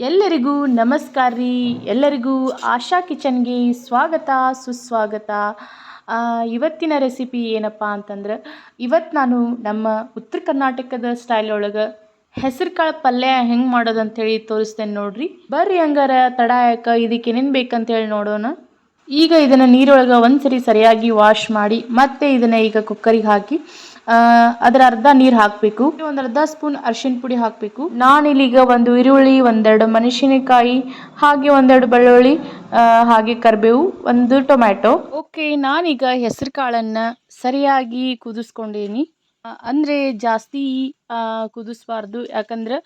ಎಲ್ಲರಿಗೂ ನಮಸ್ಕಾರ ರೀ. ಎಲ್ಲರಿಗೂ ಆಶಾ ಕಿಚನ್ಗೆ ಸ್ವಾಗತ ಸುಸ್ವಾಗತ. ಇವತ್ತಿನ ರೆಸಿಪಿ ಏನಪ್ಪ ಅಂತಂದ್ರೆ, ಇವತ್ತು ನಾನು ನಮ್ಮ ಉತ್ತರ ಕರ್ನಾಟಕದ ಸ್ಟೈಲ್ ಒಳಗೆ ಹೆಸರು ಕಾಳು ಪಲ್ಯ ಹೆಂಗೆ ಮಾಡೋದು ಅಂಥೇಳಿ ತೋರಿಸ್ತೇನೆ ನೋಡ್ರಿ. ಬರ್ರಿ ಹಂಗಾರ ತಡ ಯಾಕೆ, ಇದಕ್ಕೆ ಏನೇನು ಬೇಕಂತೇಳಿ ನೋಡೋಣ. ಈಗ ಇದನ್ನು ನೀರೊಳಗೆ ಒಂದ್ಸರಿ ಸರಿಯಾಗಿ ವಾಶ್ ಮಾಡಿ ಮತ್ತೆ ಇದನ್ನು ಈಗ ಕುಕ್ಕರಿಗೆ ಹಾಕಿ ಅದರ ಅರ್ಧ ನೀರು ಹಾಕಬೇಕು. ಒಂದು ಅರ್ಧ ಸ್ಪೂನ್ ಅರಿಶಿನ ಪುಡಿ ಹಾಕಬೇಕು. ನಾನಿಲ್ಲೀಗ ಒಂದು ಈರುಳ್ಳಿ, ಒಂದೆರಡು ಮೆಣಸಿನಕಾಯಿ, ಹಾಗೆ ಒಂದೆರಡು ಬೆಳ್ಳುಳ್ಳಿ, ಹಾಗೆ ಕರಿಬೇವು, ಒಂದು ಟೊಮ್ಯಾಟೊ. ಓಕೆ, ನಾನೀಗ ಹೆಸರು ಕಾಳನ್ನು ಸರಿಯಾಗಿ ಕುದಿಸ್ಕೊಂಡೇನಿ. ಅಂದರೆ ಜಾಸ್ತಿ ಕುದಿಸ್ಬಾರ್ದು, ಯಾಕಂದ್ರೆ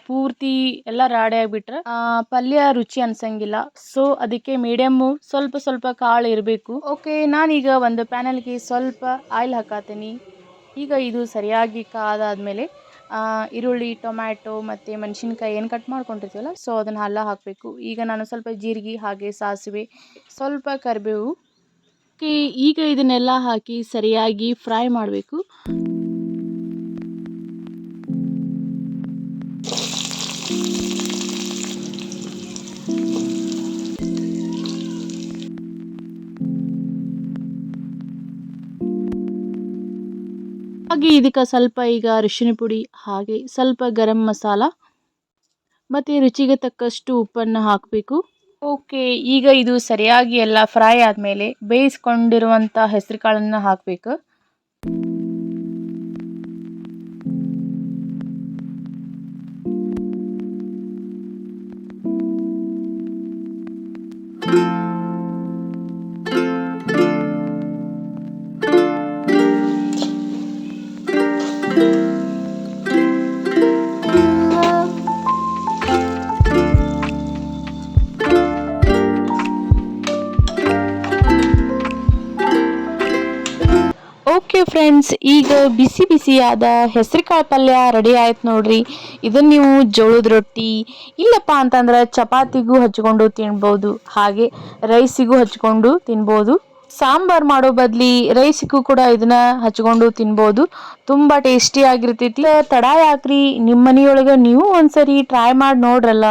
ಪೂರ್ತಿ ಎಲ್ಲ ರಾಡಿ ಆಗಿಬಿಟ್ರೆ ಪಲ್ಯ ರುಚಿ ಅನ್ಸಂಗಿಲ್ಲ. ಸೊ ಅದಕ್ಕೆ ಮೀಡಿಯಮ್ಮು ಸ್ವಲ್ಪ ಸ್ವಲ್ಪ ಕಾಳು ಇರಬೇಕು. ಓಕೆ, ನಾನೀಗ ಒಂದು ಪ್ಯಾನಲ್ಗೆ ಸ್ವಲ್ಪ ಆಯಿಲ್ ಹಾಕತ್ತೀನಿ. ಈಗ ಇದು ಸರಿಯಾಗಿ ಕಾದಾದ್ಮೇಲೆ ಈರುಳ್ಳಿ, ಟೊಮ್ಯಾಟೊ ಮತ್ತು ಮೆಣಸಿನ್ಕಾಯಿ ಏನು ಕಟ್ ಮಾಡ್ಕೊಂಡಿರ್ತೀವಲ್ಲ, ಸೊ ಅದನ್ನು ಎಲ್ಲ ಹಾಕಬೇಕು. ಈಗ ನಾನು ಸ್ವಲ್ಪ ಜೀರಿಗೆ, ಹಾಗೆ ಸಾಸಿವೆ, ಸ್ವಲ್ಪ ಕರಿಬೇವು. ಓಕೆ, ಈಗ ಇದನ್ನೆಲ್ಲ ಹಾಕಿ ಸರಿಯಾಗಿ ಫ್ರೈ ಮಾಡಬೇಕು. ಹಾಗೆ ಇದಕ್ಕೆ ಸ್ವಲ್ಪ ಈಗ ಅರಿಶಿನ ಪುಡಿ, ಹಾಗೆ ಸ್ವಲ್ಪ ಗರಂ ಮಸಾಲ ಮತ್ತು ರುಚಿಗೆ ತಕ್ಕಷ್ಟು ಉಪ್ಪನ್ನು ಹಾಕಬೇಕು. ಓಕೆ, ಈಗ ಇದು ಸರಿಯಾಗಿ ಎಲ್ಲ ಫ್ರೈ ಆದಮೇಲೆ ಬೇಯಿಸ್ಕೊಂಡಿರುವಂಥ ಹೆಸರು ಕಾಳನ್ನು ಹಾಕಬೇಕು. ಓಕೆ ಫ್ರೆಂಡ್ಸ್, ಈಗ ಬಿಸಿ ಬಿಸಿಯಾದ ಹೆಸರುಕಾಳು ಪಲ್ಯ ರೆಡಿ ಆಯ್ತು ನೋಡ್ರಿ. ಇದನ್ನು ನೀವು ಜೋಳದ ರೊಟ್ಟಿ, ಇಲ್ಲಪ್ಪ ಅಂತಂದ್ರೆ ಚಪಾತಿಗೂ ಹಚ್ಕೊಂಡು ತಿನ್ಬೋದು, ಹಾಗೆ ರೈಸಿಗೂ ಹಚ್ಕೊಂಡು ತಿನ್ಬೋದು. ಸಾಂಬಾರು ಮಾಡೋ ಬದ್ಲಿ ರೈಸಿಗೂ ಕೂಡ ಇದನ್ನ ಹಚ್ಕೊಂಡು ತಿನ್ಬೋದು. ತುಂಬ ಟೇಸ್ಟಿ ಆಗಿರ್ತೈತಿ. ತಡ ಯಾಕ್ರಿ, ನಿಮ್ಮ ಮನೆಯೊಳಗೆ ನೀವು ಒಂದ್ಸರಿ ಟ್ರೈ ಮಾಡಿ ನೋಡ್ರಲ್ಲ.